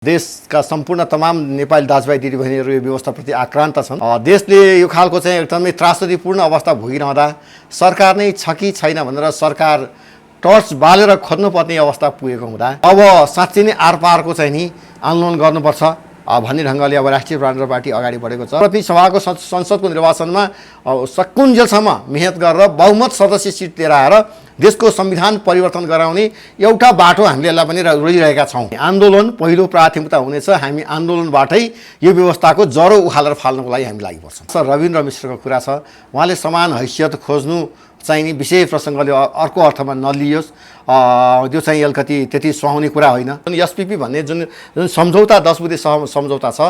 देशका सम्पूर्ण तमाम नेपाली दाजुभाइ दिदीबहिनीहरू यो व्यवस्थाप्रति आक्रान्त छन्। देशले यो खालको चाहिँ एकदमै त्रासदीपूर्ण अवस्था भोगिरहँदा सरकार नै छ कि छैन भनेर सरकार टर्च बालेर खोज्नुपर्ने अवस्था पुगेको हुँदा अब साँच्चै नै आरपारको चाहिँ नि आन्दोलन गर्नुपर्छ भन्ने ढङ्गले अब राष्ट्रिय प्रजातन्त्र पार्टी अगाडि बढेको छ। प्रतिनिधि सभाको संसदको निर्वाचनमा सकुन्जेलसम्म मेहनत गरेर बहुमत सदस्य सिट लिएर आएर देशको संविधान परिवर्तन गराउने एउटा बाटो हामीले यसलाई पनि रोजिरहेका छौँ। आन्दोलन पहिलो प्राथमिकता हुनेछ। हामी आन्दोलनबाटै यो व्यवस्थाको जरो उखालेर फाल्नको लागि हामी लागिपर्छौँ। सर रविन्द्र मिश्रको कुरा छ, उहाँले समान हैसियत खोज्नु चाहिने विषय प्रसङ्गले अर्को अर्थमा नलियोस्, त्यो चाहिँ अलिकति त्यति सुहाउने कुरा होइन। एसपिपी भन्ने जुन सम्झौता 10 बुँदे सम्झौता छ,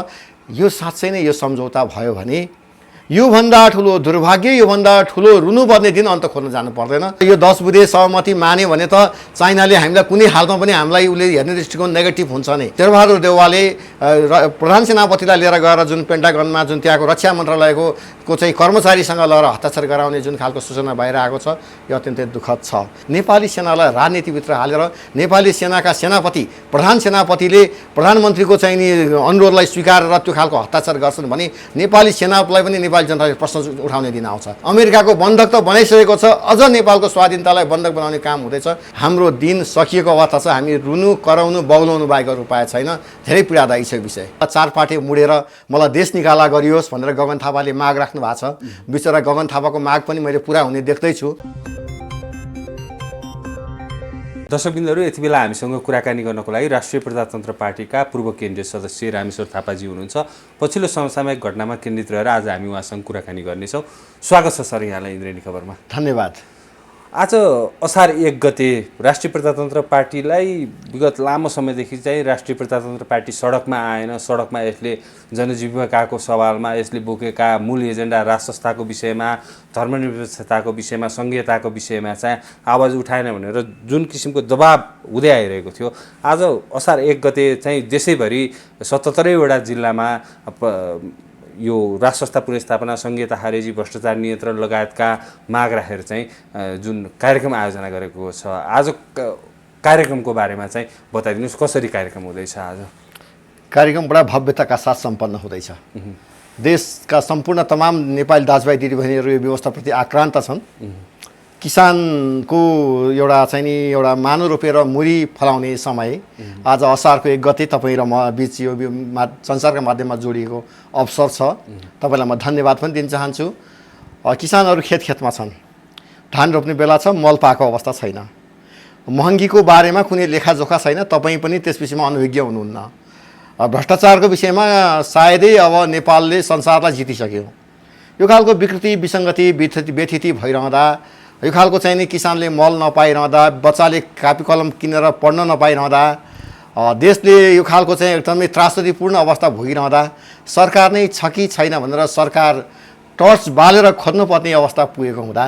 यो साँच्चै नै यो सम्झौता भयो भने योभन्दा ठुलो दुर्भाग्य, योभन्दा ठुलो रुनुपर्ने दिन अन्त खोज्न जानु पर्दैन। यो 10 बुँदे सहमति मान्यो भने त चाइनाले हामीलाई कुनै हालमा पनि हामीलाई उसले हेर्ने दृष्टिकोण नेगेटिभ हुन्छ नै। शेरबहादुर देउवाले प्रधान सेनापतिलाई लिएर गएर जुन पेन्टागनमा जुन त्यहाँको रक्षा मन्त्रालयको चाहिँ कर्मचारीसँग लगेर हस्ताक्षर गराउने जुन खालको सूचना बाहिर आएको छ, यो अत्यन्तै दुःखद छ। नेपाली सेनालाई राजनीतिभित्र हालेर नेपाली सेनाका सेनापति प्रधान सेनापतिले प्रधानमन्त्रीको चाहिँ नि अनुरोधलाई स्वीकारेर त्यो खालको हस्ताक्षर गर्छन् भने नेपाली सेनालाई पनि नेपाली जनताले प्रश्न उठाउने दिन आउँछ। अमेरिकाको बन्धक त बनाइसकेको छ, अझ नेपालको स्वाधीनतालाई बन्धक बनाउने काम हुँदैछ। हाम्रो दिन सकिएको अवस्था छ। हामी रुनु कराउनु बौलाउनु बाहेक अरू उपाय छैन। धेरै पीडादायी छ विषय। चार पाटे मुडेर मलाई देश निकाला गरियोस् भनेर गगन थापाले माग राख्नु भएको छ। बिचरा गगन थापाको माग पनि मैले पुरा हुने देख्दैछु। दर्शकबिन्दहरू, यति बेला हामीसँग कुराकानी गर्नको लागि राष्ट्रिय प्रजातन्त्र पार्टीका पूर्व केन्द्रीय सदस्य रामेश्वर थापाजी हुनुहुन्छ। पछिल्लो समसामयिक घटनामा केन्द्रित रहेर आज हामी उहाँसँग कुराकानी गर्नेछौँ। स्वागत छ सर यहाँलाई इन्द्रेणी खबरमा। धन्यवाद। आज असार 1 गते राष्ट्रिय प्रजातन्त्र पार्टीलाई विगत लामो समयदेखि चाहिँ राष्ट्रिय प्रजातन्त्र पार्टी सडकमा आएन। सडकमा यसले जनजीविकाको सवालमा यसले बोकेका मूल एजेन्डा राष्ट्रस्थाको विषयमा, धर्मनिरपेक्षताको विषयमा, सङ्घीयताको विषयमा चाहिँ आवाज उठाएन भनेर जुन किसिमको दबाब हुँदै आइरहेको थियो, आज असार 1 गते चाहिँ देशैभरि 77वटा जिल्लामा यो राष्ट्रस्था पुनर्स्थापना, सङ्घीयता खारेजी, भ्रष्टाचार नियन्त्रण लगायतका माग राखेर चाहिँ जुन कार्यक्रम आयोजना गरेको छ, आज कार्यक्रमको बारेमा चाहिँ बताइदिनुहोस्। कसरी कार्यक्रम हुँदैछ? आज कार्यक्रम बडा भव्यताका साथ सम्पन्न हुँदैछ। देशका सम्पूर्ण तमाम नेपाली दाजुभाइ दिदीबहिनीहरू यो व्यवस्थाप्रति आक्रान्त छन्। किसानको एउटा चाहिँ नि एउटा मानो रोपेर मुरी फलाउने समय आज असारको 1 गते तपाईँ र म बिच यो संसारका माध्यममा जोडिएको अवसर छ। तपाईँलाई म धन्यवाद पनि दिन चाहन्छु। किसानहरू खेतमा छन्, धान रोप्ने बेला छ, मल पाएको अवस्था छैन। महँगीको बारेमा कुनै लेखाजोखा छैन। तपाईँ पनि त्यस विषयमा अनभिज्ञ हुनुहुन्न। भ्रष्टाचारको विषयमा सायदै अब नेपालले संसारलाई जितिसक्यो। यो खालको विकृति विसङ्गति व्यथिति भइरहँदा, यो खालको चाहिँ नि किसानले मल नपाइरहँदा, बच्चाले कापी कलम किनेर पढ्न नपाइरहँदा, देशले यो खालको चाहिँ एकदमै त्रासदीपूर्ण अवस्था भोगिरहँदा सरकार नै छ कि छैन भनेर सरकार टर्च बालेर खोज्नुपर्ने अवस्था पुगेको हुँदा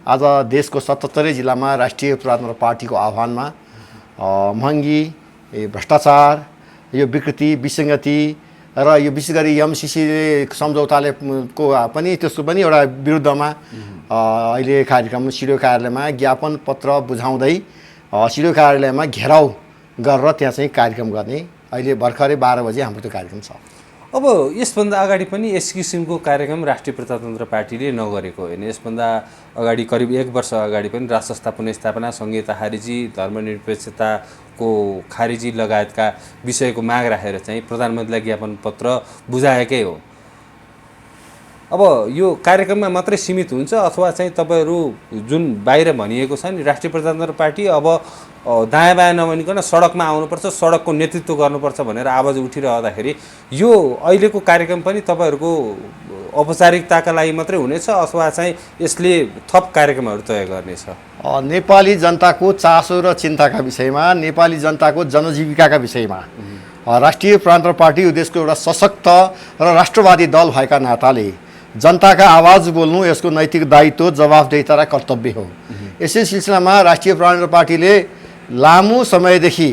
आज देशको 77 जिल्लामा राष्ट्रिय प्रजातन्त्र पार्टीको आह्वानमा महँगी, भ्रष्टाचार, यो विकृति विसङ्गति र यो विशेष गरी एमसिसी सम्झौताले को पनि त्यसको पनि एउटा विरुद्धमा अहिले कार्यक्रम सिडिओ कार्यालयमा ज्ञापन पत्र बुझाउँदै सिडिओ कार्यालयमा घेराउ गरेर त्यहाँ चाहिँ कार्यक्रम गर्ने अहिले भर्खरै 12 बजे हाम्रो त्यो कार्यक्रम छ। अब यसभन्दा अगाडि पनि यस किसिमको कार्यक्रम राष्ट्रिय प्रजातन्त्र पार्टीले नगरेको होइन। यसभन्दा अगाडि करिब 1 वर्ष अगाडि पनि राष्ट्रस्था पुनर्स्थापना, सङ्घीयता खारेजी, धर्मनिरपेक्षताको खारेजी लगायतका विषयको माग राखेर चाहिँ प्रधानमन्त्रीलाई ज्ञापन पत्र बुझाएकै हो। अब यो कार्यक्रममा मात्रै सीमित हुन्छ अथवा चाहिँ तपाईँहरू जुन बाहिर भनिएको छ नि राष्ट्रिय प्रजातन्त्र पार्टी अब दायाँ बायाँ नभनिकन सडकमा आउनुपर्छ, सडकको नेतृत्व गर्नुपर्छ भनेर आवाज उठिरहँदाखेरि यो अहिलेको कार्यक्रम पनि तपाईँहरूको औपचारिकताका लागि मात्रै हुनेछ अथवा चाहिँ यसले थप कार्यक्रमहरू तय गर्नेछ? नेपाली जनताको चासो र चिन्ताका विषयमा, नेपाली जनताको जनजीविकाका विषयमा राष्ट्रिय प्रजातन्त्र पार्टी यो देशको एउटा सशक्त र राष्ट्रवादी दल भएका नाताले जनताका आवाज बोल्नु यसको नैतिक दायित्व, जवाफदेहिता र कर्तव्य हो। यसै सिलसिलामा राष्ट्रिय प्रजातन्त्र पार्टीले लामो समयदेखि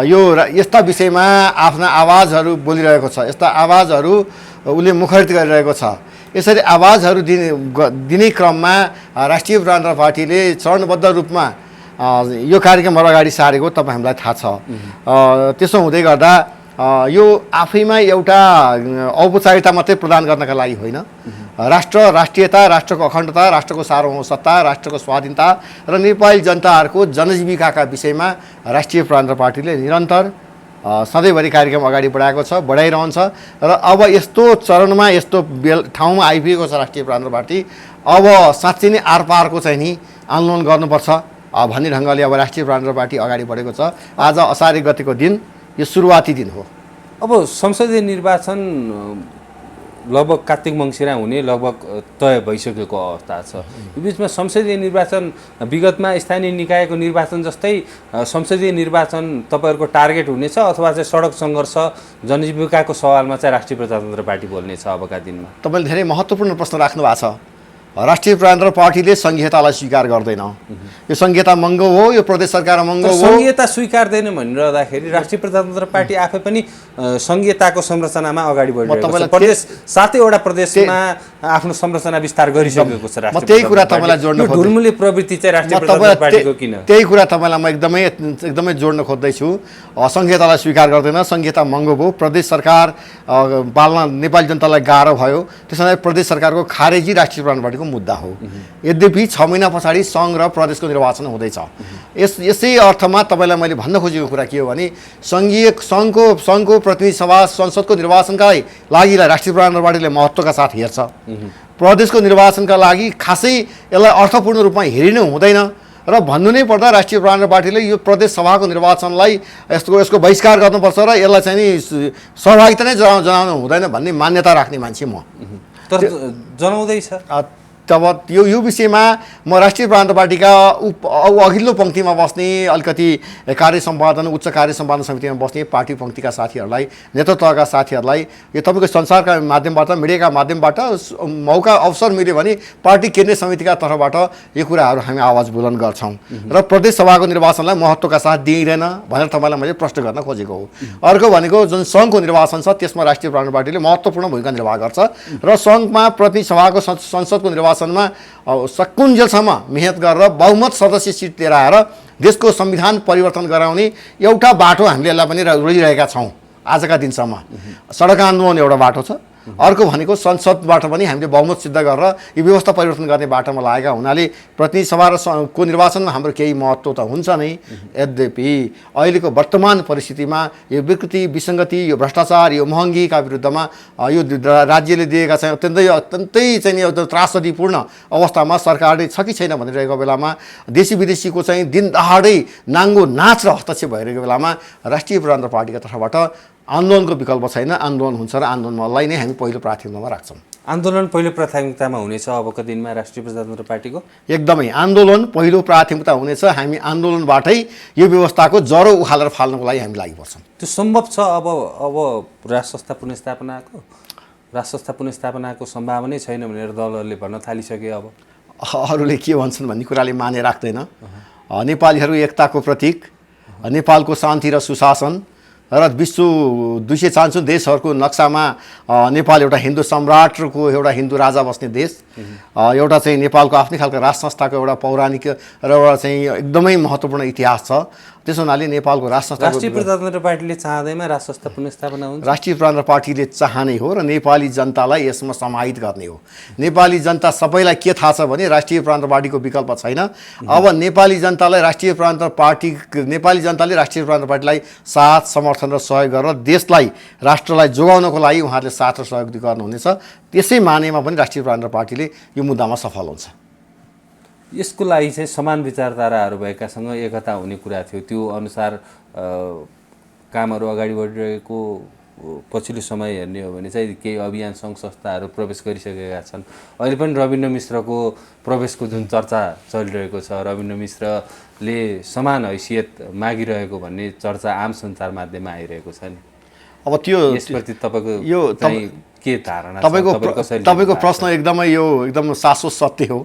यो यस्ता विषयमा आफ्ना आवाजहरू बोलिरहेको छ। यस्ता आवाजहरू उसले मुखरित गरिरहेको छ। यसरी आवाजहरू दिने क्रममा राष्ट्रिय प्रजातन्त्र पार्टीले चरणबद्ध रूपमा यो कार्यक्रमहरू अगाडि सारेको तपाईँ हामीलाई थाहा छ। त्यसो हुँदै गर्दा यो आफैमा एउटा औपचारिकता मात्रै प्रदान गर्नका लागि होइन, राष्ट्रियता, राष्ट्रको अखण्डता, राष्ट्रको सार्वभौम सत्ता, राष्ट्रको स्वाधीनता र नेपाली जनताहरूको जनजीविकाका विषयमा राष्ट्रिय प्रजातन्त्र पार्टीले निरन्तर सधैँभरि कार्यक्रम अगाडि बढाएको छ, बढाइरहन्छ र अब यस्तो चरणमा यस्तो ठाउँमा आइपुगेको छ राष्ट्रिय प्रजातन्त्र पार्टी। अब साँच्चै नै आरपारको चाहिँ नि आन्दोलन गर्नुपर्छ भन्ने ढङ्गले अब राष्ट्रिय प्रजातन्त्र पार्टी अगाडि बढेको छ। आज असार 1 गतेको दिन यो सुरुवाती दिन हो। अब संसदीय निर्वाचन लगभग कार्तिक मङ्सिरमा हुने लगभग तय भइसकेको अवस्था छ। यो बिचमा संसदीय निर्वाचन विगतमा स्थानीय निकायको निर्वाचन जस्तै संसदीय निर्वाचन तपाईँहरूको टार्गेट हुनेछ अथवा चाहिँ सडक सङ्घर्ष जनजीविकाको सवालमा चाहिँ राष्ट्रिय प्रजातन्त्र पार्टी बोल्नेछ अबका दिनमा? तपाईँले धेरै महत्त्वपूर्ण प्रश्न राख्नु भएको छ। राष्ट्रिय प्रजातन्त्र पार्टीले संघीयतालाई स्वीकार गर्दैन। यो संघीयता महँगो हो, यो प्रदेश सरकार महँगो हो। संघीयता स्वीकार्दैन भनिरहँदाखेरि राष्ट्रिय प्रजातन्त्र पार्टी आफै पनि संघीयताको संरचनामा अगाडि बढिरहेको छ। प्रदेश 7वटा प्रदेशमा आफ्नो संरचना विस्तार गरिसकेको छ। म त्यही कुरा तपाईँलाई जोड्न खोज्छु। ढुलमुले प्रवृत्ति चाहिँ राष्ट्रिय प्रजातन्त्र पार्टीको किन? त्यही कुरा तपाईँलाई म एकदमै जोड्न खोज्दैछु। संघीयतालाई स्वीकार गर्दैन, संघीयता महँगो भयो, प्रदेश सरकार पाल्न नेपाली जनतालाई गाह्रो भयो, त्यसैले प्रदेश सरकारको खारेजी राष्ट्रिय प्रजातन्त्र पार्टीको मुद्दा हो। यद्यपि 6 महिना पछाडि सङ्घ र प्रदेशको निर्वाचन हुँदैछ। यसै अर्थमा तपाईँलाई मैले भन्न खोजेको कुरा के हो भने सङ्घको प्रतिनिधि सभा संसदको निर्वाचनका लागि राष्ट्रिय प्रजातन्त्र पार्टीले महत्त्वका साथ हेर्छ। प्रदेशको निर्वाचनका लागि खासै यसलाई अर्थपूर्ण रूपमा हेरिनु हुँदैन र भन्नु नै पर्दा राष्ट्रिय प्रजातन्त्र पार्टीले यो प्रदेश सभाको निर्वाचनलाई यसको बहिष्कार गर्नुपर्छ र यसलाई चाहिँ नि सहभागिता नै जनाउनु हुँदैन भन्ने मान्यता राख्ने मान्छे म। तर जनाउँदैछ। तब यो विषयमा म राष्ट्रिय प्रजातन्त्र पार्टीका अघिल्लो पङ्क्तिमा बस्ने अलिकति उच्च कार्य सम्पादन समितिमा बस्ने पार्टी पङ्क्तिका साथीहरूलाई, नेतृत्वका साथीहरूलाई यो तपाईँको संसारका माध्यमबाट, मिडियाका माध्यमबाट मौका अवसर मिल्यो भने पार्टी केन्द्रीय समितिका तर्फबाट यो कुराहरू हामी आवाज बुलन्द गर्छौँ र प्रदेश सभाको निर्वाचनलाई महत्त्वका साथ दिइँदैन भनेर तपाईँलाई मैले प्रश्न गर्न खोजेको हो। अर्को भनेको जुन सङ्घको निर्वाचन छ त्यसमा राष्ट्रिय प्रजातन्त्र पार्टीले महत्त्वपूर्ण भूमिका निर्वाह गर्छ र सङ्घमा प्रतिनिधि सभाको संसदको निर्वाचनमा सकुन्जेलसम्म मेहनत गरेर बहुमत सदस्य सिट लिएर आएर देशको संविधान परिवर्तन गराउने एउटा बाटो हामीले यसलाई पनि रोजिरहेका छौँ आजका दिनसम्म। सडक आन्दोलन एउटा बाटो छ, अर्को भनेको संसदबाट पनि हामीले बहुमत सिद्ध गरेर यो व्यवस्था परिवर्तन गर्ने बाटोमा लागेका हुनाले प्रतिनिधि सभा र को निर्वाचनमा हाम्रो केही महत्त्व त हुन्छ नै। यद्यपि अहिलेको वर्तमान परिस्थितिमा यो विकृति, विसङ्गति, यो भ्रष्टाचार, यो महँगीका विरुद्धमा यो राज्यले दिएका चाहिँ अत्यन्तै चाहिँ नि त्रासदीपूर्ण अवस्थामा सरकारले छ कि छैन भनिरहेको बेलामा देशी विदेशीको चाहिँ दिनदहाडै नाङ्गो नाच र हस्तक्षेप भइरहेको बेलामा राष्ट्रिय प्रजातन्त्र पार्टीका तर्फबाट आन्दोलनको विकल्प छैन। आन्दोलन हुन्छ र आन्दोलनलाई नै हामी पहिलो प्राथमिकतामा राख्छौँ। आन्दोलन पहिलो प्राथमिकतामा हुनेछ अबको दिनमा राष्ट्रिय प्रजातन्त्र पार्टीको? एकदमै आन्दोलन पहिलो प्राथमिकता हुनेछ। हामी आन्दोलनबाटै यो व्यवस्थाको जरो उखालेर फाल्नको लागि हामी लागि पर्छौँ। त्यो सम्भव छ? अब राष्ट्र संस्था पुनर्स्थापनाको सम्भावनै छैन भनेर दलहरूले भन्न थालिसके। अब अरूले के भन्छन् भन्ने कुराले माने राख्दैन। नेपालीहरू एकताको प्रतीक, नेपालको शान्ति र सुशासन र विश्व 240 देशहरूको नक्सामा नेपाल एउटा हिन्दू सम्राटको एउटा हिन्दू राजा बस्ने देश, एउटा चाहिँ नेपालको आफ्नै खालको राज संस्थाको एउटा पौराणिक र एउटा चाहिँ एकदमै महत्त्वपूर्ण इतिहास छ। त्यसो हुनाले नेपालको राष्ट्रिय प्रजातन्त्र पार्टीले चाहँदैमा राष्ट्र संस्था पुनर्स्थापना हुन्छ। राष्ट्रिय प्रजातन्त्र पार्टीले चाहने हो र नेपाली जनतालाई यसमा समाहित गर्ने हो। नेपाली जनता सबैलाई के थाहा छ भने राष्ट्रिय प्रजातन्त्र पार्टीको विकल्प छैन। अब नेपाली जनताले राष्ट्रिय प्रजातन्त्र पार्टीलाई साथ, समर्थन र सहयोग गरेर देशलाई, राष्ट्रलाई जोगाउनको लागि उहाँहरूले साथ र सहयोग गर्नुहुनेछ। त्यसै मानेमा पनि राष्ट्रिय प्रजातन्त्र पार्टीले यो मुद्दामा सफल हुन्छ। यसको लागि चाहिँ समान विचारधाराहरू भएकासँग एकता हुने कुरा थियो। त्यो अनुसार कामहरू अगाडि बढिरहेको पछिल्लो समय हेर्ने हो भने चाहिँ केही अभियान सङ्घ संस्थाहरू प्रवेश गरिसकेका छन्। अहिले पनि रविन्द्र मिश्रको प्रवेशको जुन चर्चा चलिरहेको छ, रविन्द्र मिश्रले समान हैसियत मागिरहेको भन्ने चर्चा आम सञ्चार माध्यममा आइरहेको छ नि। अब त्यो यसप्रति तपाईँको के धारणा छ? तपाईँको प्रश्न एकदम शाश्वत सत्य हो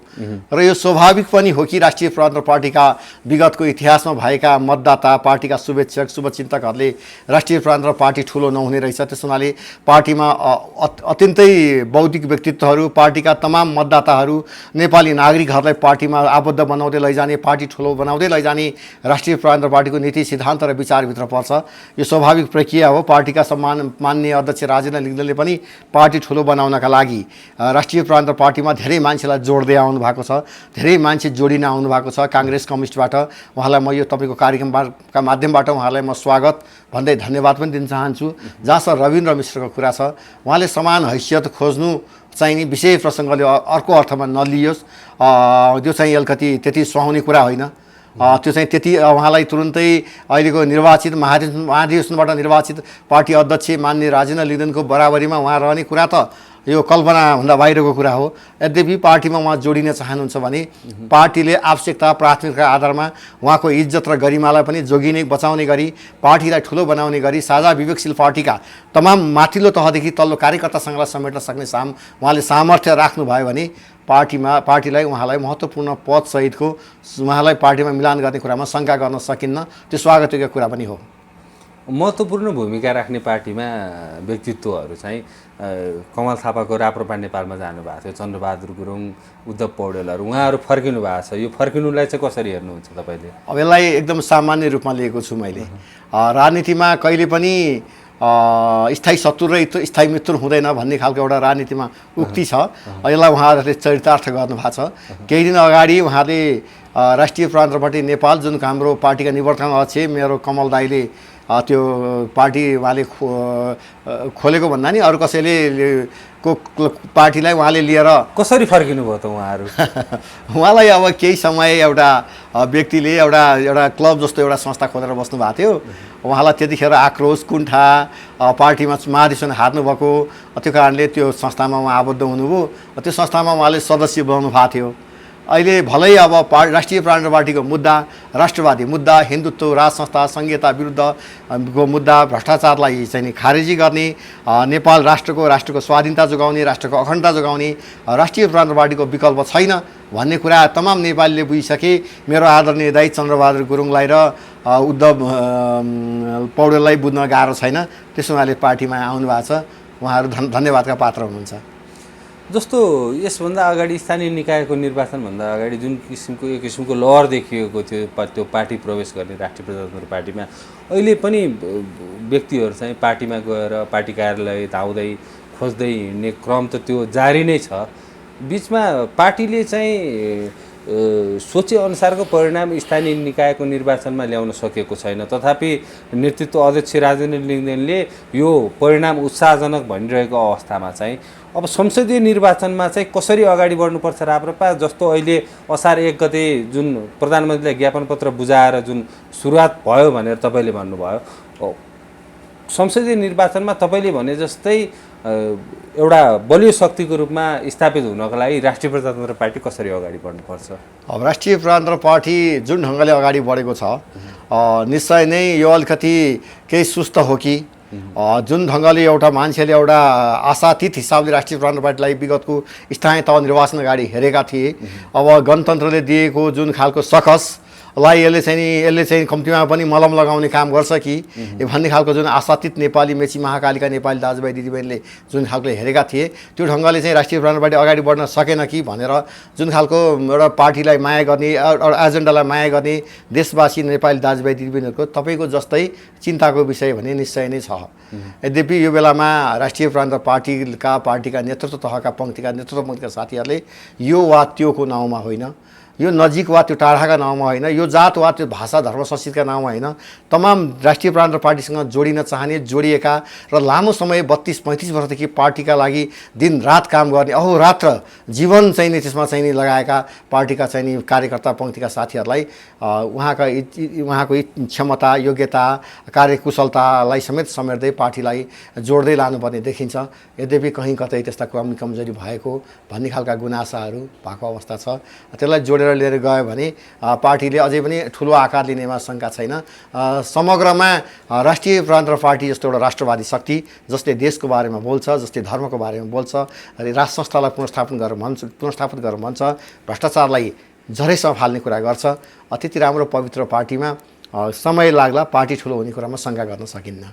र यो स्वाभाविक पनि हो कि राष्ट्रिय प्रजातन्त्र पार्टीका विगतको इतिहासमा भएका मतदाता, पार्टीका शुभेच्छक, शुभचिन्तकहरूले राष्ट्रिय प्रजातन्त्र पार्टी ठुलो नहुने रहेछ, त्यस हुनाले पार्टीमा अत्यन्तै बौद्धिक व्यक्तित्वहरू, पार्टीका तमाम मतदाताहरू, नेपाली नागरिकहरूलाई पार्टीमा आबद्ध बनाउँदै लैजाने, पार्टी ठुलो बनाउँदै लैजाने राष्ट्रिय प्रजातन्त्र पार्टीको नीति सिद्धान्त र विचारभित्र पर्छ। यो स्वाभाविक प्रक्रिया हो। पार्टीका माननीय अध्यक्ष राजेन्द्र लिङ्गदेनले पनि पार्टी ठुलो बनाउनका लागि राष्ट्रिय प्रजातन्त्र पार्टीमा धेरै मान्छेलाई जोड्दै आउनु भएको छ, धेरै मान्छे जोडिन आउनु भएको छ काङ्ग्रेस कम्युनिस्टबाट। उहाँलाई म यो तपाईँको कार्यक्रमका माध्यमबाट उहाँलाई म स्वागत भन्दै धन्यवाद पनि दिन चाहन्छु। जहाँसम्म रविन्द्र मिश्रको कुरा छ, उहाँले समान हैसियत खोज्नु चाहिँ नि विषय प्रसङ्गले अर्को अर्थमा नलियोस्, त्यो चाहिँ अलिकति त्यति सुहाउने कुरा होइन। त्यो चाहिँ त्यति उहाँलाई तुरुन्तै अहिलेको निर्वाचित महाधिवेशनबाट निर्वाचित पार्टी अध्यक्ष माननीय राजेन्द्र लिङ्गदेनको बराबरीमा उहाँ रहने कुरा त यो कल्पनाभन्दा बाहिरको कुरा हो। यद्यपि पार्टीमा उहाँ जोडिन चाहनुहुन्छ भने पार्टीले आवश्यकता प्राथमिकताका आधारमा उहाँको इज्जत र गरिमालाई पनि जोगिने, बचाउने गरी, पार्टीलाई ठुलो बनाउने गरी साझा विवेकशील पार्टीका तमाम माथिल्लो तहदेखि तल्लो कार्यकर्तासँगलाई समेट्न सक्ने उहाँले सामर्थ्य राख्नुभयो भने पार्टीलाई उहाँलाई महत्त्वपूर्ण पदसहितको उहाँलाई पार्टीमा मिलान गर्ने कुरामा शङ्का गर्न सकिन्न। त्यो स्वागतयोग्य कुरा पनि हो। महत्त्वपूर्ण भूमिका राख्ने पार्टीमा व्यक्तित्वहरू चाहिँ कमल थापाको राप्रपा नेपालमा जानुभएको थियो, चन्द्रबहादुर गुरुङ, उद्धव पौडेलहरू, उहाँहरू फर्किनु भएको छ। यो फर्किनुलाई चाहिँ कसरी हेर्नुहुन्छ तपाईँले? अब यसलाई एकदम सामान्य रूपमा लिएको छु मैले। राजनीतिमा कहिले पनि स्थायी शत्रु र स्थायी मित्र हुँदैन भन्ने खालको एउटा राजनीतिमा उक्ति छ। यसलाई उहाँहरूले चरितार्थ गर्नुभएको छ। केही दिन अगाडि उहाँले राष्ट्रिय प्रजातन्त्र पार्टी नेपाल, जुन हाम्रो पार्टीका निवर्तमान अध्यक्ष मेरो कमल दाईले त्यो पार्टी उहाँले खोलेको भन्दा नि अरू कसैले पार्टीलाई उहाँले लिएर कसरी फर्किनु भयो त उहाँहरू? उहाँलाई अब केही समय एउटा व्यक्तिले एउटा क्लब जस्तो एउटा संस्था खोलेर बस्नु भएको थियो। उहाँलाई त्यतिखेर आक्रोश, कुण्ठा, पार्टीमा महाधिवेशन हार्नुभएको, त्यो कारणले त्यो संस्थामा उहाँ आबद्ध हुनुभयो। त्यो संस्थामा उहाँले सदस्य बनाउनु भएको थियो। अहिले भलै अब राष्ट्रिय प्रजातन्त्र पार्टीको मुद्दा, राष्ट्रवादी मुद्दा, हिन्दुत्व, राज संस्था, संघीयता विरुद्धको मुद्दा, भ्रष्टाचारलाई चाहिँ खारेजी गर्ने, नेपाल राष्ट्रको स्वाधीनता जोगाउने, राष्ट्रको अखण्डता जोगाउने राष्ट्रिय प्रजातन्त्र पार्टीको विकल्प छैन भन्ने कुरा तमाम नेपालीले बुझिसके। मेरो आदरणीय दाइ चन्द्रबहादुर गुरुङलाई र उद्धव पौडेललाई बुझ्न गाह्रो छैन। त्यसो उहाँले पार्टीमा आउनुभएको छ। उहाँहरू धन्यवादका पात्र हुनुहुन्छ। जस्तो यसभन्दा अगाडि स्थानीय निकायको निर्वाचनभन्दा अगाडि जुन एक किसिमको लहर देखिएको थियो त्यो पार्टी प्रवेश गर्ने राष्ट्रिय प्रजातन्त्र पार्टीमा, अहिले पनि व्यक्तिहरू चाहिँ पार्टीमा गएर पार्टी कार्यालय धाउँदै खोज्दै हिँड्ने क्रम त त्यो जारी नै छ। बिचमा पार्टीले चाहिँ सोचे अनुसारको परिणाम स्थानीय निकायको निर्वाचनमा ल्याउन सकेको छैन। तथापि नेतृत्व अध्यक्ष राजेन्द्र लिङ्गदेनले यो परिणाम उत्साहजनक भनिरहेको अवस्थामा चाहिँ अब संसदीय निर्वाचनमा चाहिँ कसरी अगाडि बढ्नुपर्छ राप्रपा? जस्तो अहिले असार 1 गते जुन प्रधानमन्त्रीलाई ज्ञापन पत्र बुझाएर जुन सुरुवात भयो भनेर तपाईँले भन्नुभयो, संसदीय निर्वाचनमा तपाईँले भने जस्तै एउटा बलियो शक्तिको रूपमा स्थापित हुनको लागि राष्ट्रिय प्रजातन्त्र पार्टी कसरी अगाडि बढ्नुपर्छ? अब राष्ट्रिय प्रजातन्त्र पार्टी जुन ढङ्गले अगाडि बढेको छ, निश्चय नै यो अलिकति केही सुस्त हो कि जुन ढङ्गले एउटा मान्छेले एउटा आशातीत हिसाबले राष्ट्रिय प्रजातन्त्र पार्टीलाई विगतको स्थानीय तह निर्वाचन अगाडि हेरेका थिए। अब गणतन्त्रले दिएको जुन खालको सकसलाई यसले चाहिँ कम्तीमा पनि मलम लगाउने काम गर्छ कि भन्ने खालको जुन आशातीत नेपाली मेची महाकालीका नेपाली दाजुभाइ दिदीबहिनीले जुन खालको हेरेका थिए, त्यो ढङ्गले चाहिँ राष्ट्रिय प्रजातन्त्र पार्टी अगाडि बढ्न सकेन कि भनेर जुन खालको एउटा पार्टीलाई माया गर्ने, एउटा एजेन्डालाई माया गर्ने देशवासी नेपाली दाजुभाइ दिदीबहिनीहरूको तपाईँको जस्तै चिन्ताको विषय भने निश्चय नै छ। यद्यपि यो बेलामा राष्ट्रिय प्रजातन्त्र पार्टीका नेतृत्व तहका नेतृत्वका साथीहरूले यो वा त्योको नाउँमा होइन, यो नजिक वा त्यो टाढाका नाउँमा होइन, यो जात वा त्यो भाषा धर्म संस्कृतिका नाउँमा होइन, तमाम राष्ट्रिय प्रजातन्त्र पार्टीसँग जोडिन चाहने, जोडिएका र लामो समय 32-35 वर्षदेखि पार्टीका लागि दिनरात काम गर्ने, अहोरात्र जीवन चाहिँ नि त्यसमा चाहिँ नि लगाएका पार्टीका चाहिँ नि कार्यकर्ता पङ्क्तिका साथीहरूलाई उहाँको क्षमता, योग्यता, कार्यकुशलतालाई समेट्दै पार्टीलाई जोड्दै लानुपर्ने देखिन्छ। यद्यपि कहीँ कतै त्यस्ता कमजोरी भएको भन्ने खालका गुनासाहरू भएको अवस्था छ। त्यसलाई जोडेर खोलेर लिएर गयो भने पार्टीले अझै पनि ठुलो आकार लिनेमा शङ्का छैन। समग्रमा राष्ट्रिय प्रजातन्त्र पार्टी जस्तो एउटा राष्ट्रवादी शक्ति जसले देशको बारेमा बोल्छ, जसले धर्मको बारेमा बोल्छ, राज संस्थालाई पुनर्स्थापित गरेर भन्छ, भ्रष्टाचारलाई झरैसँग फाल्ने कुरा गर्छ, त्यति राम्रो पवित्र पार्टीमा समय लाग्ला, पार्टी ठुलो हुने कुरामा शङ्का गर्न सकिन्न।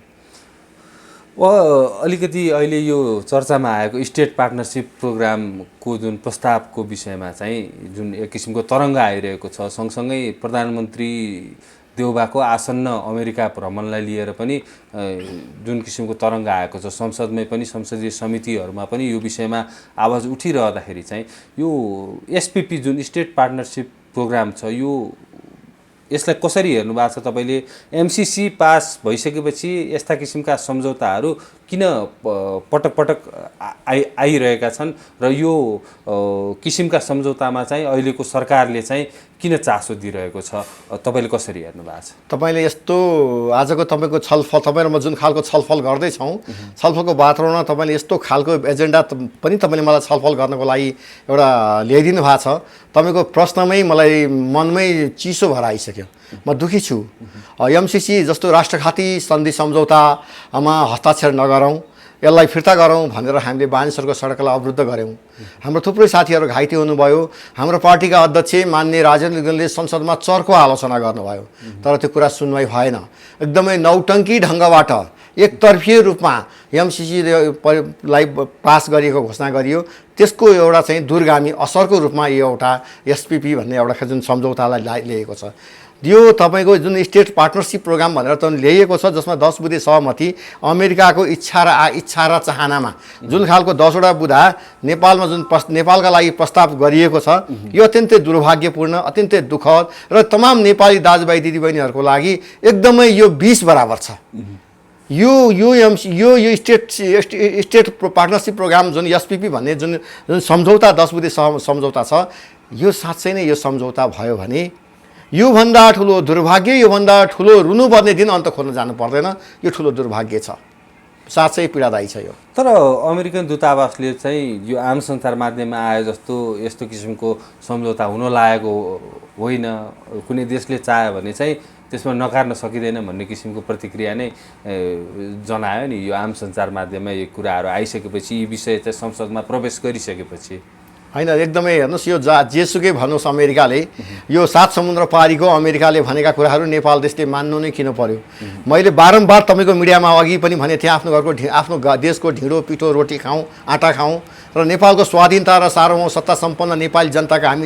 अलिकति अहिले यो चर्चामा आएको स्टेट पार्टनरसिप प्रोग्रामको जुन प्रस्तावको विषयमा चाहिँ जुन एक किसिमको तरङ्ग आइरहेको छ, सँगसँगै प्रधानमन्त्री देउबाको आसन्न अमेरिका भ्रमणलाई लिएर पनि जुन किसिमको तरङ्ग आएको छ, संसदमै पनि संसदीय समितिहरूमा पनि यो विषयमा आवाज उठिरहँदाखेरि चाहिँ यो एसपिपी जुन स्टेट पार्टनरसिप प्रोग्राम छ, यसलाई कसरी हेर्नु भएको छ तपाईँले? एमसिसी पास भइसकेपछि यस्ता किसिमका सम्झौताहरू किन पटक पटक आइरहेका छन् र यो किसिमका सम्झौतामा चाहिँ अहिलेको सरकारले चाहिँ किन चासो दिइरहेको छ, तपाईँले कसरी हेर्नु भएको छ? तपाईँले यस्तो आजको तपाईँको छलफल, तपाईँ र म जुन खालको छलफल गर्दैछौँ, छलफलको वातावरणमा तपाईँले यस्तो खालको एजेन्डा पनि तपाईँले मलाई छलफल गर्नको लागि एउटा ल्याइदिनु भएको छ। तपाईँको प्रश्नमै मलाई मनमै चिसो भएर आइसक्यो। म दुखी छु। एमसिसी जस्तो राष्ट्रघाती सन्धि सम्झौतामा हस्ताक्षर नगरौँ, यसलाई फिर्ता गरौँ भनेर हामीले मानिसहरूको सडकलाई अवरुद्ध गऱ्यौँ। हाम्रो थुप्रै साथीहरू घाइते हुनुभयो। हाम्रो पार्टीका अध्यक्ष मान्य राजेन्द्र लिङ्गनले संसदमा चर्को आलोचना गर्नुभयो, तर त्यो कुरा सुनवाई भएन। एकदमै नौटङ्की ढङ्गबाट एकतर्फी रूपमा एमसिसीलाई पास गरिएको घोषणा गरियो। त्यसको एउटा चाहिँ दूरगामी असरको रूपमा यो एउटा एसपिपी भन्ने एउटा जुन सम्झौतालाई ल्याएको छ, यो तपाईँको जुन स्टेट पार्टनरसिप प्रोग्राम भनेर त ल्याइएको छ, जसमा 10 बुँदे सहमति अमेरिकाको इच्छा र चाहनामा जुन खालको 10 वटा बुँदा नेपालमा जुन नेपालका लागि प्रस्ताव गरिएको छ, यो अत्यन्तै दुर्भाग्यपूर्ण, अत्यन्तै दुःखद र तमाम नेपाली दाजुभाइ दिदीबहिनीहरूको लागि एकदमै यो विष बराबर छ। यो स्टेट पार्टनरसिप प्रोग्राम जुन एसपिपी भन्ने जुन सम्झौता 10 बुँदे सम्झौता छ, यो साँच्चै नै यो सम्झौता भयो भने योभन्दा ठुलो दुर्भाग्य, योभन्दा ठुलो रुनुपर्ने दिन अन्त खोल्न जानु पर्दैन। यो ठुलो दुर्भाग्य छ, साँच्चै पीडादायी छ यो। तर अमेरिकन दूतावासले चाहिँ यो आम सञ्चार माध्यममा आए जस्तो यस्तो किसिमको सम्झौता हुन लागेको होइन, कुनै देशले चाह्यो भने चाहिँ त्यसमा नकार्न सकिँदैन भन्ने किसिमको प्रतिक्रिया नै जनायो नि। यो आम सञ्चार माध्यममा यो कुराहरू आइसकेपछि, यी विषय चाहिँ संसदमा प्रवेश गरिसकेपछि होइन, एकदमै हेर्नुहोस्, यो जेसुकै भन्नुहोस्, अमेरिकाले यो 7 समुद्र पारीको अमेरिकाले भनेका कुराहरू नेपाल देशले मान्नु नै किन पर्यो? मैले बारम्बार तपाईँको मिडियामा अघि पनि भने थिएँ, आफ्नो देशको ढिँडो पिठो रोटी खाउँ, आँटा खाउँ र नेपालको स्वाधीनता र सार्वभौम सत्ता सम्पन्न नेपाली जनताका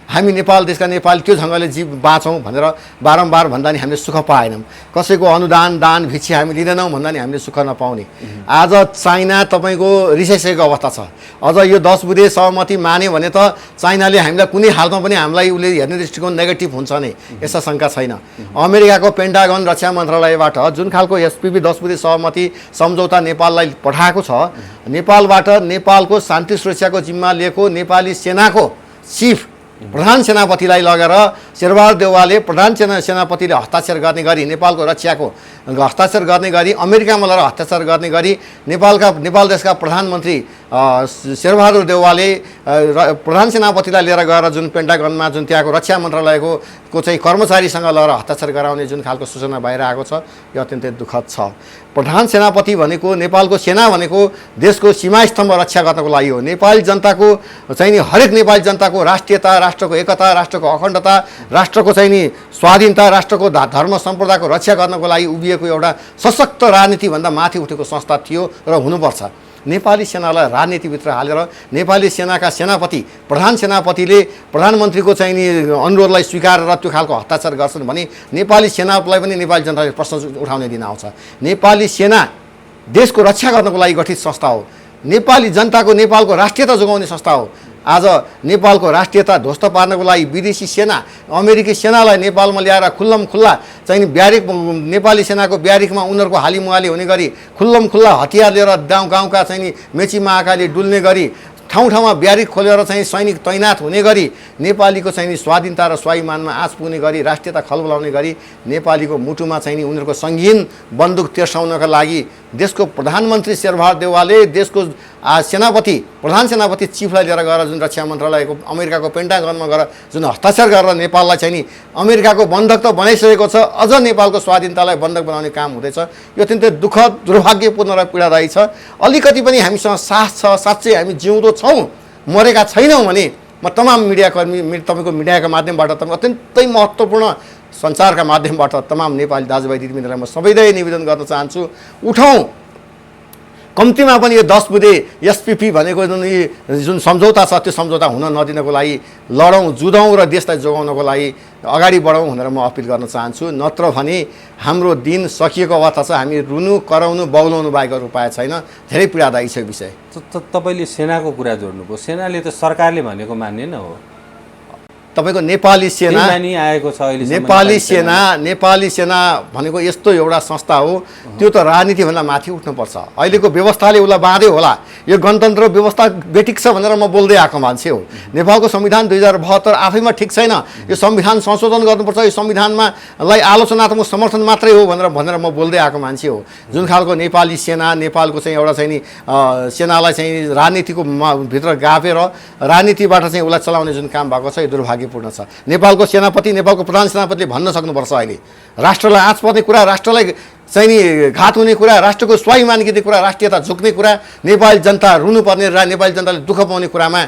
हामी नेपाल देशका नेपाली त्यो ढङ्गले बाँचौँ भनेर बारम्बार भन्दा नि हामीले सुख पाएनौँ। कसैको अनुदान दान भिक्षी हामी लिँदैनौँ भन्दा नि हामीले सुख नपाउने। आज चाइना तपाईँको रिसाइसकेको अवस्था छ। अझ यो 10 बुँदे सहमति मान्यो भने त चाइनाले हामीलाई कुनै हालमा पनि हामीलाई उसले हेर्ने दृष्टिकोण नेगेटिभ हुन्छ नै, यस्ता शङ्का छैन। अमेरिकाको पेन्टागन रक्षा मन्त्रालयबाट जुन खालको एसपिपी 10 बुँदे सहमति सम्झौता नेपाललाई पठाएको छ, नेपालबाट नेपालको शान्ति सुरक्षाको जिम्मा लिएको नेपाली सेनाको चिफ प्रधान सेनापतिलाई लगेर शेरबहादुर देउवाले प्रधान सेनापतिले हस्ताक्षर गर्ने गरी नेपालको रक्षाको हस्ताक्षर गर्ने गरी अमेरिकामा लगेर हस्ताक्षर गर्ने गरी नेपाल देशका प्रधानमन्त्री शेरबहादुर देउवाले प्रधान सेनापतिलाई लिएर गएर जुन पेन्टागनमा जुन त्यहाँको रक्षा मन्त्रालयको चाहिँ कर्मचारीसँग लगेर हस्ताक्षर गराउने जुन खालको सूचना बाहिर आएको छ, यो अत्यन्तै दुःखद छ। प्रधान सेनापति भनेको, नेपालको सेना भनेको देशको सीमास्तम्भ रक्षा गर्नको लागि हो। नेपाली जनताको चाहिँ नि हरेक नेपाली जनताको राष्ट्रियता, राष्ट्रको एकता, राष्ट्रको अखण्डता, राष्ट्रको चाहिँ नि स्वाधीनता, राष्ट्रको धर्म सम्प्रदायको रक्षा गर्नको लागि उभिएको एउटा सशक्त राजनीतिभन्दा माथि उठेको संस्था थियो र हुनुपर्छ। नेपाली सेनालाई राजनीतिभित्र हालेर नेपाली सेनाका सेनापति प्रधान सेनापतिले प्रधानमन्त्रीको चाहिँ नि अनुरोधलाई स्वीकारेर त्यो खालको हस्ताक्षर गर्छन् भने नेपाली सेनालाई पनि नेपाली जनताले प्रश्न उठाउने दिन आउँछ। नेपाली सेना देशको रक्षा गर्नको लागि गठित संस्था हो। नेपाली जनताको नेपालको राष्ट्रियता जोगाउने संस्था हो। आज नेपालको राष्ट्रियता ध्वस्त पार्नको लागि विदेशी सेना, अमेरिकी सेनालाई नेपालमा ल्याएर खुल्ला चाहिँ ब्यारिक, नेपाली सेनाको ब्यारिकमा उनीहरूको हालिमुहाली हुने गरी खुल्ला हतियार लिएर गाउँका चाहिँ नि मेची महाकाली डुल्ने गरी ठाउँमा ब्यारिक खोलेर चाहिँ सैनिक तैनात हुने गरी नेपालीको चाहिँ नि स्वाधीनता र स्वाभिमानमा आँच पुग्ने गरी राष्ट्रियता खलबलाउने गरी नेपालीको मुटुमा चाहिँ नि उनीहरूको सङ्गीन बन्दुक तेर्साउनका लागि देशको प्रधानमन्त्री शेरबहादुर देउवाले देशको सेनापति प्रधान सेनापति चिफलाई लिएर गएर जुन रक्षा मन्त्रालयको अमेरिकाको पेन्टागनमा गएर जुन हस्ताक्षर गरेर नेपाललाई चाहिँ नि अमेरिकाको बन्धक त बनाइसकेको छ, अझ नेपालको स्वाधीनतालाई बन्धक बनाउने काम हुँदैछ। यो अत्यन्तै दुःखद दुर्भाग्यपूर्ण र पीडादायी छ। अलिकति पनि हामीसँग साहस छ, साँच्चै हामी जिउँदो छौँ, मरेका छैनौँ भने म तमाम मिडियाकर्मी तपाईँको मिडियाका माध्यमबाट अत्यन्तै महत्त्वपूर्ण सञ्चारका माध्यमबाट तमाम नेपाली दाजुभाइ दिदीबहिनीलाई म सबैलाई निवेदन गर्न चाहन्छु, उठौँ, कम्तीमा पनि यो 10 बुँदे एसपिपी भनेको जुन सम्झौता छ त्यो सम्झौता हुन नदिनको लागि लडौँ, जुधौँ र देशलाई जोगाउनको लागि अगाडि बढौँ भनेर म अपिल गर्न चाहन्छु। नत्र भने हाम्रो दिन सकिएको अवस्था छ। हामी रुनु, कराउनु, बौलाउनु बाहेक अरू उपाय छैन। धेरै पीडादायी छ विषय। तपाईँले सेनाको कुरा जोड्नुभयो। सेनाले त सरकारले भनेको मान्ने न हो। तपाईँको नेपाली सेना आएको छ अहिले। नेपाली सेना भनेको यस्तो एउटा संस्था हो, त्यो त राजनीतिभन्दा माथि उठ्नुपर्छ। अहिलेको व्यवस्थाले उसलाई बाँध्यो होला। यो गणतन्त्र व्यवस्था बेठिक छ भनेर म बोल्दै आएको मान्छे हो। नेपालको संविधान 2072 आफैमा ठिक छैन। यो संविधान संशोधन गर्नुपर्छ। यो संविधानमा आलोचनात्मक समर्थन मात्रै हो भनेर म बोल्दै आएको मान्छे हो। जुन खालको नेपाली सेना, नेपालको चाहिँ एउटा चाहिँ नि सेनालाई चाहिँ राजनीतिको भित्र गापेर राजनीतिबाट चाहिँ उसलाई चलाउने जुन काम भएको छ, यो दुर्भाग्यपूर्ण छ। नेपालको सेनापति, नेपालको प्रधान सेनापतिले भन्न सक्नुपर्छ अहिले राष्ट्रलाई आँच पर्ने कुरा, राष्ट्रलाई चाहिँ नि घात हुने कुरा, राष्ट्रको स्वाभिमान गिर्ने कुरा, राष्ट्रियता झुक्ने कुरा, नेपाली जनता रुनुपर्ने र नेपाली जनताले दुःख पाउने कुरामा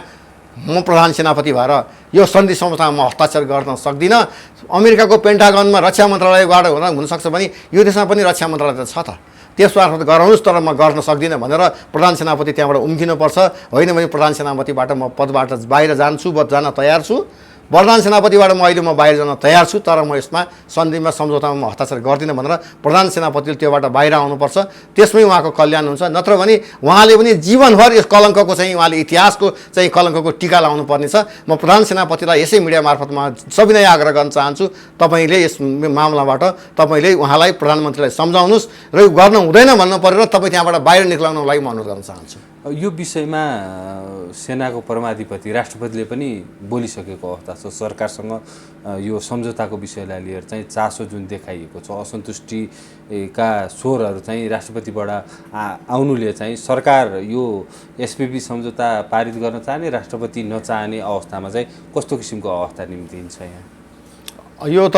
म प्रधान सेनापति भएर यो सन्धि सम्झौतामा हस्ताक्षर गर्न सक्दिनँ। अमेरिकाको पेन्टागनमा रक्षा मन्त्रालयबाट हुनसक्छ भने यो देशमा पनि रक्षा मन्त्रालय त छ त, त्यसबाट गराउनुहोस्, तर म गर्न सक्दिनँ भनेर प्रधान सेनापति त्यहाँबाट उम्किनुपर्छ। होइन भने प्रधान सेनापतिबाट म पदबाट बाहिर जान्छु, जान तयार छु। प्रधान सेनापतिबाट म बाहिर जान तयार छु, तर म यसमा सन्धिमा सम्झौतामा म हस्ताक्षर गर्दिनँ भनेर प्रधान सेनापतिले त्योबाट बाहिर आउनुपर्छ। त्यसमै उहाँको कल्याण हुन्छ। नत्र भने उहाँले पनि जीवनभर यस कलङ्कको चाहिँ उहाँले इतिहासको चाहिँ कलङ्कको टिका लाउनु पर्नेछ। म प्रधान सेनापतिलाई यसै मिडिया मार्फतमा सविनय आग्रह गर्न चाहन्छु, तपाईँले यस मामलाबाट तपाईँले उहाँलाई प्रधानमन्त्रीलाई सम्झाउनुहोस् र यो गर्न हुँदैन भन्नु पऱ्यो र तपाईँ त्यहाँबाट बाहिर निक्लाउनको लागि म अनुरोध गर्न चाहन्छु। यो विषयमा सेनाको परमाधिपति राष्ट्रपतिले पनि बोलिसकेको अवस्था छ। सरकारसँग यो सम्झौताको विषयलाई लिएर चाहिँ चासो जुन देखाइएको छ, असन्तुष्टिका स्वरहरू चाहिँ राष्ट्रपतिबाट आउनुले चाहिँ सरकार यो एसपिपी सम्झौता पारित गर्न चाहने, राष्ट्रपति नचाहने अवस्थामा चाहिँ कस्तो किसिमको अवस्था निम्तिन्छ यहाँ? यो त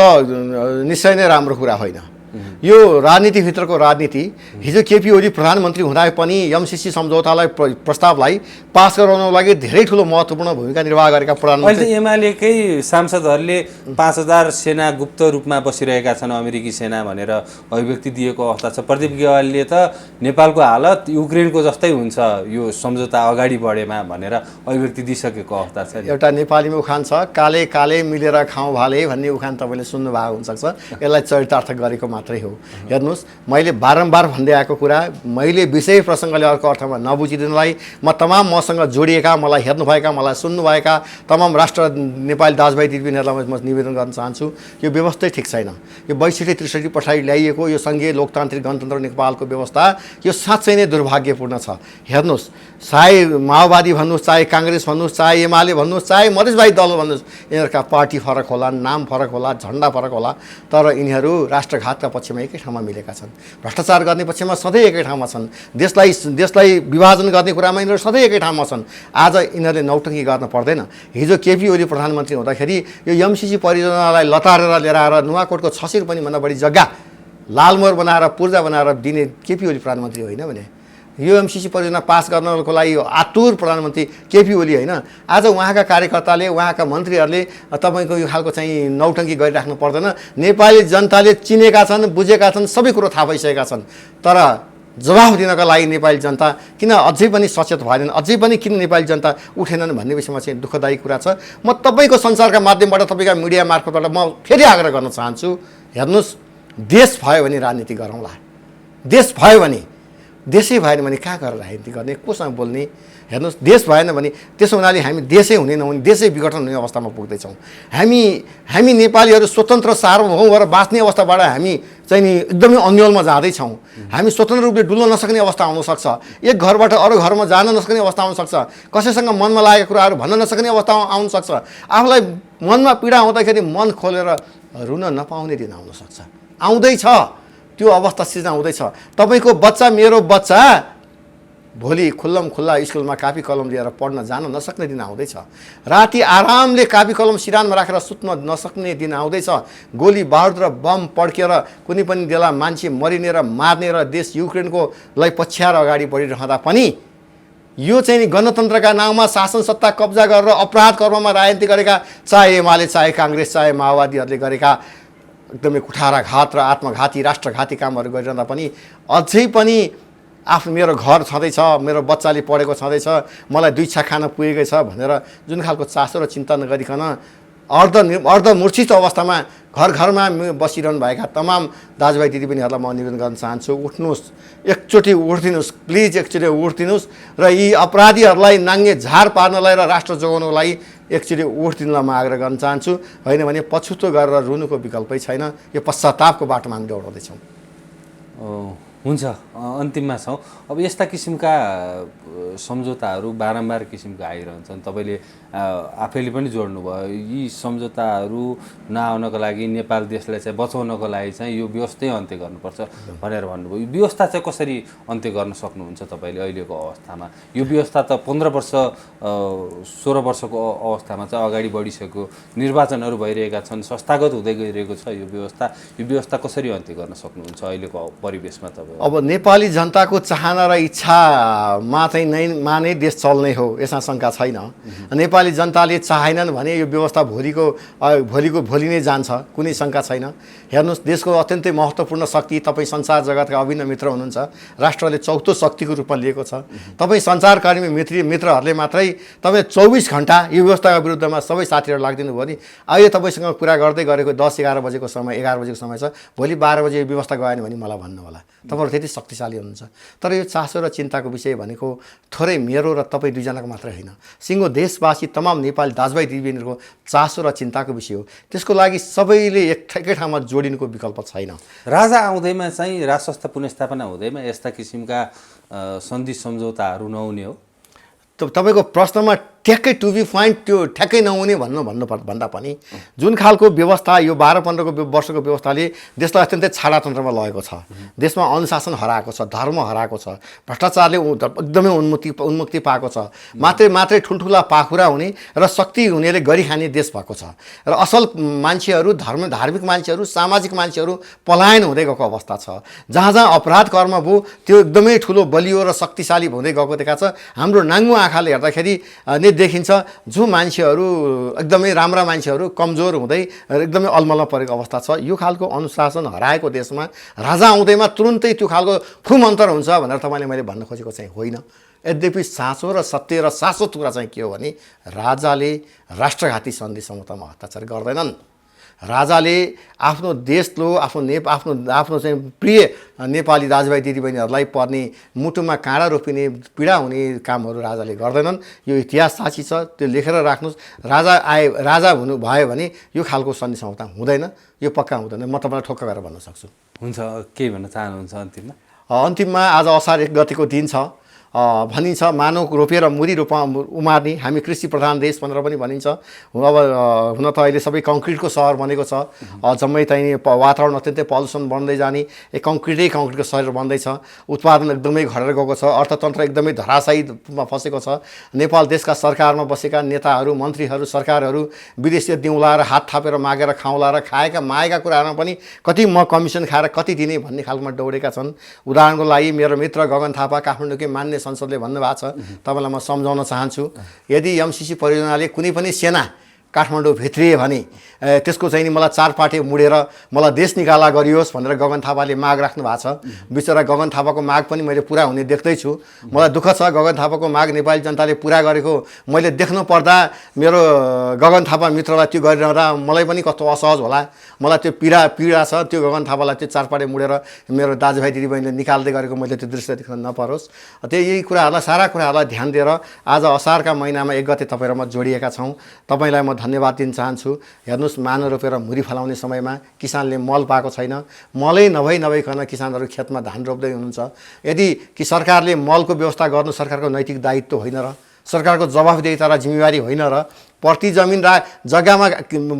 निश्चय नै राम्रो कुरा होइन। यो राजनीतिभित्रको राजनीति। हिजो केपी ओली प्रधानमन्त्री हुँदा पनि एमसिसी सम्झौतालाई प्रस्तावलाई पास गराउनको लागि धेरै ठुलो महत्त्वपूर्ण भूमिका निर्वाह गरेका प्रधानमन्त्री। अहिले एमालेकै सांसदहरूले 5000 सेना गुप्त रूपमा बसिरहेका छन्, अमेरिकी सेना भनेर अभिव्यक्ति दिएको अवस्था छ। प्रदीप गेवालीले त नेपालको हालत युक्रेनको जस्तै हुन्छ यो सम्झौता अगाडि बढेमा भनेर अभिव्यक्ति दिइसकेको अवस्था छ। एउटा नेपालीमा उखान छ, काले काले मिलेर खाउँ भाले भन्ने उखान तपाईँले सुन्नुभएको हुनसक्छ। यसलाई चरितार्थ गरेको मात्रै हो। हेर्नुहोस्, मैले बारम्बार भन्दै आएको कुरा, मैले विषय प्रसङ्गले अर्को अर्थमा नबुझिदिनलाई म तमाम मसँग जोडिएका, मलाई हेर्नुभएका, मलाई सुन्नुभएका तमाम राष्ट्र नेपाली दाजुभाइ दिदीबहिनीहरूलाई म निवेदन गर्न चाहन्छु, यो व्यवस्थै ठिक छैन। यो 62-63 पछाडि ल्याइएको यो सङ्घीय लोकतान्त्रिक गणतन्त्र नेपालको व्यवस्था यो साँच्चै नै दुर्भाग्यपूर्ण छ। हेर्नुहोस्, चाहे माओवादी भन्नुहोस्, चाहे काङ्ग्रेस भन्नुहोस्, चाहे एमाले भन्नुहोस्, चाहे मधेसवादी दल भन्नुहोस्, यिनीहरूका पार्टी फरक होला, नाम फरक होला, झन्डा फरक होला, तर यिनीहरू राष्ट्रघातका पक्षमा एकै ठाउँमा मिलेका छन्। भ्रष्टाचार गर्ने पक्षमा सधैँ एकै ठाउँमा छन्। देशलाई विभाजन गर्ने कुरामा यिनीहरू सधैँ एकै ठाउँमा छन्। आज यिनीहरूले नौटङ्की गर्न पर्दैन। हिजो केपी ओली प्रधानमन्त्री हुँदाखेरि यो एमसिसी परियोजनालाई लतारेर लिएर आएर नुवाकोटको 600 रुपैयाँभन्दा बढी जग्गा लालमोहर बनाएर पूर्जा बनाएर दिने केपी ओली प्रधानमन्त्री होइन भने यो एमसिसी परियोजना पास गर्नको लागि आतुर प्रधानमन्त्री केपी ओली होइन। आज उहाँका कार्यकर्ताले, उहाँका मन्त्रीहरूले तपाईँको यो खालको चाहिँ नौटङ्की गरिराख्नु पर्दैन। नेपाली जनताले चिनेका छन्, बुझेका छन्, सबै कुरो थाहा भइसकेका छन्, तर जवाफ दिनका लागि नेपाली जनता किन अझै पनि सचेत भएनन्, अझै पनि किन नेपाली जनता उठेनन् भन्ने विषयमा चाहिँ दुःखदायी कुरा छ। म तपाईँको सञ्चारका माध्यमबाट, तपाईँका मिडिया मार्फतबाट म फेरि आग्रह गर्न चाहन्छु, हेर्नुहोस्, देश भयो भने राजनीति गरौँला। देश भयो भने, देशै भएन भने कहाँ गएर राजनीति गर्ने, कोसँग बोल्ने? हेर्नुहोस्, देश भएन भने त्यसो हुनाले हामी देशै हुने नहुने, देशै विघटन हुने अवस्थामा पुग्दैछौँ। हामी नेपालीहरू स्वतन्त्र सार्वभौम भएर बाँच्ने अवस्थाबाट हामी चाहिँ नि एकदमै अन्यलमा जाँदैछौँ। हामी स्वतन्त्र रूपले डुल्न नसक्ने अवस्था आउनसक्छ। एक घरबाट अरू घरमा जान नसक्ने अवस्था आउनसक्छ। कसैसँग मनमा लागेको कुराहरू भन्न नसक्ने अवस्था आउनसक्छ। आफूलाई मनमा पीडा हुँदाखेरि मन खोलेर रुन नपाउने दिन आउनसक्छ। आउँदैछ, त्यो अवस्था सिर्जना हुँदैछ। तपाईँको बच्चा मेरो बच्चा भोलि खुल्ला स्कुलमा कापी कलम लिएर पढ्न जान नसक्ने दिन आउँदैछ। राति आरामले कापी कलम सिरानमा राखेर सुत्न नसक्ने दिन आउँदैछ। गोली बारुद र बम पड्केर कुनै पनि बेला मान्छे मरिने र मार्ने र देश युक्रेनको लाई पछ्याएर अगाडि बढिरहँदा पनि यो चाहिँ गणतन्त्रका नाउँमा शासन सत्ता कब्जा गरेर अपराध कर्ममा राजनीति गरेका चाहे एमाले चाहे काङ्ग्रेस चाहे माओवादीहरूले गरेका एकदमै कुठाराघात र आत्मघाती राष्ट्रघाती कामहरू गरिरहँदा पनि अझै पनि आफ्नो मेरो घर छँदैछ, मेरो बच्चाले पढेको छँदैछ, मलाई 2 छा खान पुगेकै छ भनेर जुन खालको चासो र चिन्ता नगरिकन अर्धमूर्छित अवस्थामा घरमा बसिरहनु भएका तमाम दाजुभाइ दिदीबहिनीहरूलाई म निवेदन गर्न चाहन्छु, उठ्नुहोस्, एकचोटि उठ्दिनुहोस्, प्लिज एकचोटि उठ्दिनुहोस् र यी अपराधीहरूलाई नाङ्गे झार पार्नलाई र राष्ट्र जोगाउनको लागि एकचोटि उठ्दिनलाई म आग्रह गर्न चाहन्छु। होइन भने पछुतो गरेर रुनुको विकल्पै छैन। यो पश्चातापको बाटोमा हामी दौडाउँदैछौँ। हुन्छ, अन्तिममा छौँ। अब यस्ता किसिमका सम्झौताहरू बारम्बार किसिमका आइरहन्छन्। तपाईँले आफैले पनि जोड्नुभयो, यी सम्झौताहरू नआउनको लागि नेपाल देशलाई चाहिँ बचाउनको लागि चाहिँ यो व्यवस्थै अन्त्य गर्नुपर्छ भनेर भन्नुभयो। यो व्यवस्था चाहिँ कसरी अन्त्य गर्न सक्नुहुन्छ तपाईँले अहिलेको अवस्थामा? यो व्यवस्था त 15 वर्ष 16 वर्षको अवस्थामा चाहिँ अगाडि बढिसक्यो, निर्वाचनहरू भइरहेका छन्, संस्थागत हुँदै गइरहेको छ यो व्यवस्था कसरी अन्त्य गर्न सक्नुहुन्छ अहिलेको परिवेशमा तपाईँ? अब नेपाली जनताको चाहना र इच्छामा चाहिँ नै देश चल्ने हो, यसमा शङ्का छैन। नेपाली जनताले चाहेनन् भने यो व्यवस्था भोलि नै जान्छ, कुनै शङ्का छैन। हेर्नुहोस्, देशको अत्यन्तै महत्त्वपूर्ण शक्ति तपाईँ संसार जगतका अभिन्न मित्र हुनुहुन्छ, राष्ट्रले चौथो शक्तिको रूपमा लिएको छ। तपाईँ सञ्चारकर्मी मित्रहरूले मात्रै तपाईँ 24 घण्टा यो व्यवस्थाको विरुद्धमा सबै साथीहरू लाग्दिनु भयो नि। अहिले तपाईँसँग कुरा गर्दै गरेको 10-11 बजेको समय 11 बजेको समय छ, भोलि 12 बजे यो व्यवस्था गएन भने मलाई भन्नु होला। तपाईँहरू त्यति शक्तिशाली हुनुहुन्छ। तर यो चासो र चिन्ताको विषय भनेको थोरै मेरो र तपाईँ दुईजनाको मात्रै होइन, सिङ्गो देशवासी तमाम नेपाली दाजुभाइ दिदीबहिनीहरूको चासो र चिन्ताको विषय हो। त्यसको लागि सबैले एकै ठाउँमा जोडिनुको विकल्प छैन। राजा आउँदैमा चाहिँ राज संस्था पुनर्स्थापना हुँदैमा यस्ता किसिमका सन्धि सम्झौताहरू नहुने हो? तपाईँको प्रश्नमा ठ्याक्कै टु बी पोइन्ट त्यो ठ्याक्कै नहुने भन्दा पनि जुन खालको व्यवस्था यो 12-15 वर्षको व्यवस्थाले देशलाई अत्यन्तै छाडातन्त्रमा लगेको छ, देशमा अनुशासन हराएको छ, धर्म हराएको छ, भ्रष्टाचारले एकदमै उन्मुक्ति पाएको छ, मात्रै ठुल्ठुला पाखुरा हुने र शक्ति हुनेले गरी खाने देश भएको छ र असल मान्छेहरू धार्मिक मान्छेहरू सामाजिक मान्छेहरू पलायन हुँदै गएको अवस्था छ। जहाँ अपराध कर्म भयो त्यो एकदमै ठुलो बलियो र शक्तिशाली हुँदै गएको देखाएको छ। हाम्रो नाङ्गो आँखाले हेर्दाखेरि देखिन्छ जो मान्छेहरू एकदमै राम्रा मान्छेहरू कमजोर हुँदै एकदमै अलमलमा परेको अवस्था छ। यो खालको अनुशासन हराएको देशमा राजा आउँदैमा तुरुन्तै त्यो खालको फुमन्तर हुन्छ भनेर तपाईँले मैले भन्न खोजेको चाहिँ होइन। यद्यपि साँचो र सत्य र शाश्वत कुरा चाहिँ के हो भने राजाले राष्ट्रघाती सन्धि सम्झौतामा हस्ताक्षर गर्दैनन्। राजाले आफ्नो देशलो आफ्नो चाहिँ प्रिय नेपाली दाजुभाइ दिदीबहिनीहरूलाई पर्ने मुटुमा काँडा रोपिने पीडा हुने कामहरू राजाले गर्दैनन्। यो इतिहास साक्षी छ, त्यो लेखेर राख्नुहोस्। राजा हुनुभयो भने यो खालको सन्धि सम्झौता हुँदैन, यो पक्का हुँदैन। म तपाईँलाई ठोक्क गरेर भन्न सक्छु। हुन्छ, केही भन्न चाहनुहुन्छ अन्तिममा? अन्तिममा आज असार 1 गतेको दिन छ। भनिन्छ मानव रोपेर मुरी उमार्ने, हामी कृषि प्रधान देश भनेर पनि भनिन्छ। अब हुन त अहिले सबै कङ्क्रिटको सहर बनेको छ, जम्मै चाहिँ वातावरण अत्यन्तै पल्युसन बन्दै जाने, कङ्क्रिटको सहर बन्दैछ, उत्पादन एकदमै घटेर गएको छ, अर्थतन्त्र एकदमै धराशायीमा फसेको छ। नेपाल देशका सरकारमा बसेका नेताहरू, मन्त्रीहरू, सरकारहरू विदेशी दिउँला र हात थापेर मागेर खाउँला र खाएका मागेका कुराहरूमा पनि कति म कमिसन खाएर कति दिने भन्ने खालकोमा दौडेका छन्। उदाहरणको लागि मेरो मित्र गगन थापा काठमाडौँकै मान्य संसदले भन्नुभएको छ, तपाईँलाई म सम्झाउन चाहन्छु, यदि एमसिसी परियोजनाले कुनै पनि सेना काठमाडौँ भित्रिए भने त्यसको चाहिँ नि मलाई 4 पाटे मुडेर मलाई देश निकाला गरियोस् भनेर गगन थापाले माग राख्नु भएको छ। बिचरा गगन थापाको माग पनि मैले पुरा हुने देख्दैछु। मलाई दुःख छ, गगन थापाको माग नेपाली जनताले पुरा गरेको मैले देख्नु पर्दा मेरो गगन थापा मित्रलाई त्यो गरिरहँदा मलाई पनि कस्तो असहज होला। मलाई त्यो पीडा छ, त्यो गगन थापालाई त्यो 4 पाटे मुडेर मेरो दाजुभाइ दिदीबहिनीले निकाल्दै गरेको मैले त्यो दृश्य देख्न नपरोस्। यही कुराहरूलाई सारा कुराहरूलाई ध्यान दिएर आज असारका महिनामा 1 गते तपाईँ र म जोडिएका छौँ। तपाईँलाई म धन्यवाद दिन चाहन्छु। हेर्नुहोस्, मानव रोपेर मुरी फलाउने समयमा किसानले मल पाएको छैन, मलै नभइकन किसानहरू खेतमा धान रोप्दै हुनुहुन्छ। यदि कि सरकारले मलको व्यवस्था गर्नु सरकारको नैतिक दायित्व होइन र, सरकारको जवाफदेहिता र जिम्मेवारी होइन र? प्रति जमिन जग्गामा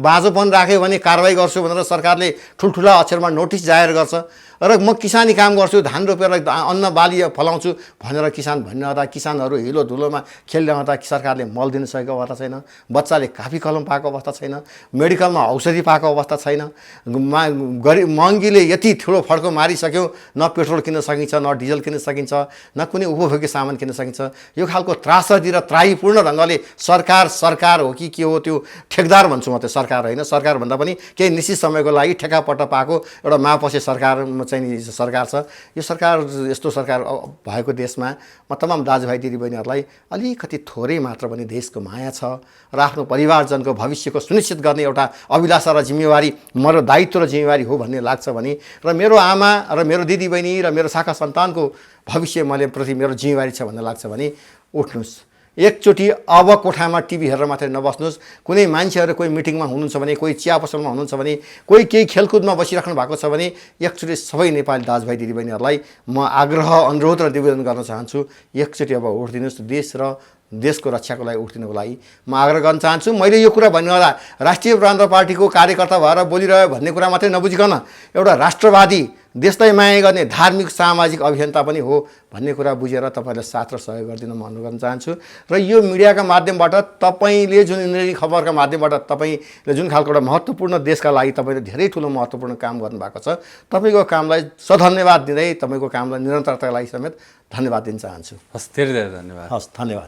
बाँझोपन राख्यो भने कारवाही गर्छु भनेर सरकारले ठुल्ठुला अक्षरमा नोटिस जाहेर गर्छ र म किसानी काम गर्छु, धान रोपेर अन्न बाली फलाउँछु भनेर किसान भनिरहँदा किसानहरू हिलो धुलोमा खेलिरहँदा सरकारले मल दिन सकेको अवस्था छैन, बच्चाले कापी कलम पाएको अवस्था छैन, मेडिकलमा औषधि पाएको अवस्था छैन, महँगीले यति ठुलो फड्को मारिसक्यो, न पेट्रोल किन्न सकिन्छ, न डिजल किन्न सकिन्छ, न कुनै उपभोग्य सामान किन्न सकिन्छ। यो खालको त्रासदी र त्राहीपूर्ण ढङ्गले सरकार हो कि के हो, त्यो ठेकदार भन्छु म, त्यो सरकार होइन, सरकार भन्दा पनि केही निश्चित समयको लागि ठेकापट्टा पाएको एउटा मापसे सरकारमा चाहिँ सरकार छ। यो सरकार, यस्तो सरकार भएको देशमा म तमाम दाजुभाइ दिदीबहिनीहरूलाई अलिकति थोरै मात्र पनि देशको माया छ र आफ्नो परिवारजनको भविष्यको सुनिश्चित गर्ने एउटा अभिलाषा र जिम्मेवारी, मेरो दायित्व र जिम्मेवारी हो भन्ने लाग्छ भने, र मेरो आमा र मेरो दिदीबहिनी र मेरो शाखा सन्तानको भविष्य मैले प्रति मेरो जिम्मेवारी छ भन्ने लाग्छ भने उठ्नुहोस् एकचोटि। अब कोठामा टिभी हेरेर मात्रै नबस्नुहोस्। कुनै मान्छेहरू कोही मिटिङमा हुनुहुन्छ भने, कोही चिया पसलमा हुनुहुन्छ भने, कोही केही खेलकुदमा बसिराख्नु भएको छ भने एकचोटि सबै नेपाली दाजुभाइ दिदीबहिनीहरूलाई म आग्रह, अनुरोध र निवेदन गर्न चाहन्छु, एकचोटि अब उठिदिनुहोस्। देश र देशको रक्षाको लागि उठ्दिनको लागि म आग्रह गर्न चाहन्छु। मैले यो कुरा भन्नुहोला राष्ट्रिय प्रजातन्त्र पार्टीको कार्यकर्ता भएर बोलिरह्यो भन्ने कुरा मात्रै नबुझिकन एउटा राष्ट्रवादी, देशलाई माया गर्ने धार्मिक सामाजिक अभियन्ता पनि हो भन्ने कुरा बुझेर तपाईँले साथ र सहयोग गरिदिन म अनुरोध गर्न चाहन्छु। र यो मिडियाका माध्यमबाट तपाईँले जुन इन्द्रेणी खबरका माध्यमबाट तपाईँले जुन खालको एउटा महत्त्वपूर्ण देशका लागि तपाईँले धेरै ठुलो महत्त्वपूर्ण काम गर्नुभएको छ, तपाईँको कामलाई सधन्यवाद दिँदै तपाईँको कामलाई निरन्तरताका लागि समेत धन्यवाद दिन चाहन्छु। हस्, धेरै धेरै धन्यवाद। हस्, धन्यवाद।